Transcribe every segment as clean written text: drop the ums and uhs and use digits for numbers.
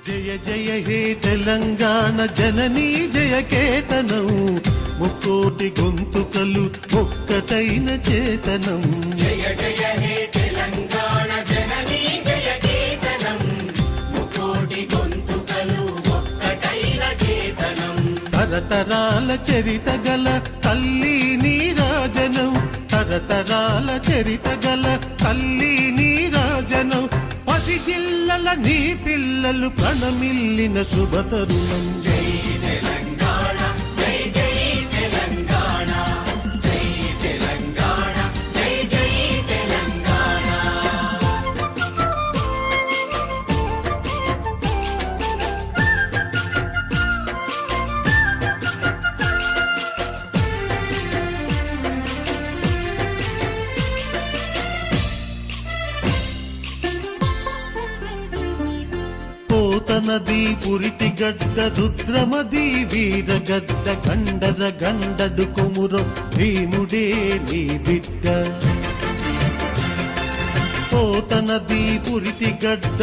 జయ జయ హే తెలంగాణ జననీ జయ కేతనం ముక్కోటి గొంతుకలు ఒక్కటైన చేతనం. జయ జయ హే తెలంగాణ జననీ జయ కేతనం ముక్కోటి గొంతుకలు ఒక్కటైన చేతనం. తరతరాల చరిత గల తల్లి నీరాజనం, తరతరాల చరిత గల తల్లి నీరాజనం. 10 జిల్లల నీ పిల్లలు ప్రణమిల్లిన శుభతరుణం. జై తెలంగాణ జై జై తెలంగాణ జై తెలంగాణ జై జై తెలంగాణ. పోతనది పురిటి గడ్డ రుద్రమది వీరగడ్డ గండర గండడు కొమురం భీముడే నీ బిడ్డ. పోతనది పురిటి గడ్డ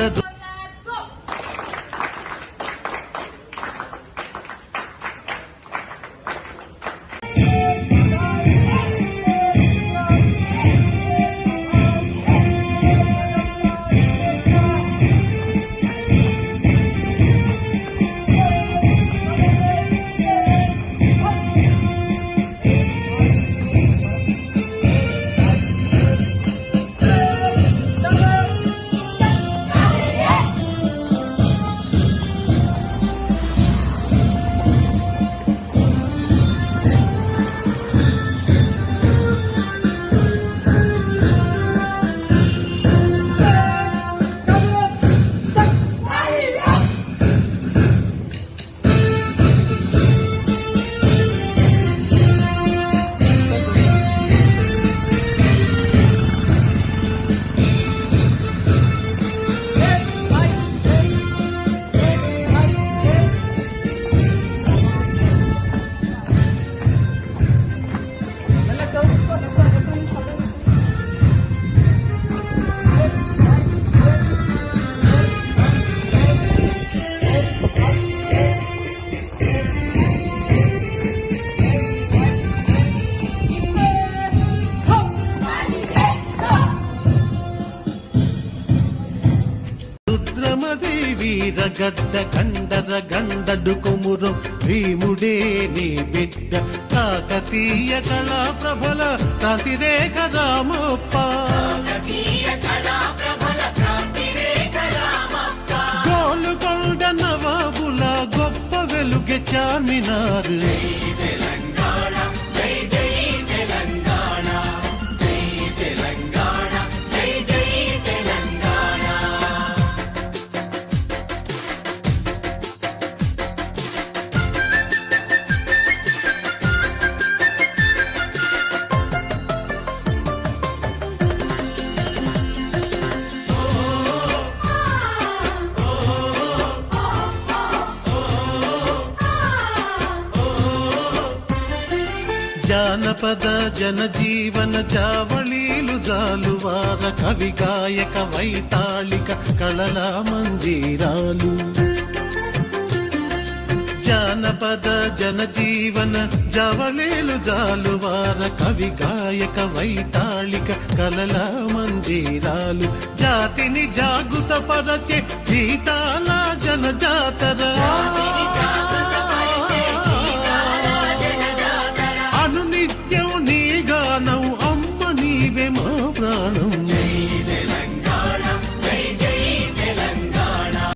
వీరగడ్డ గండర గండడు కొమురం భీముడే నీ బిడ్డ. కాకతీయ కళా ప్రభల క్రాంతిరేఖ రామప్ప, గోలుకొండ నవాబుల గొప్ప వెలుగె చార్మినారు. జానపద జనజీవన జావళీలు జాలువార కవి గాయక వైతాళిక కళల మందిరాలు. జానపద జనజీవన జావళీలు జాలువార కవి గాయక వైతాళిక కళల మందిరాలు. జాతిని జాగృత పరచే గీతాల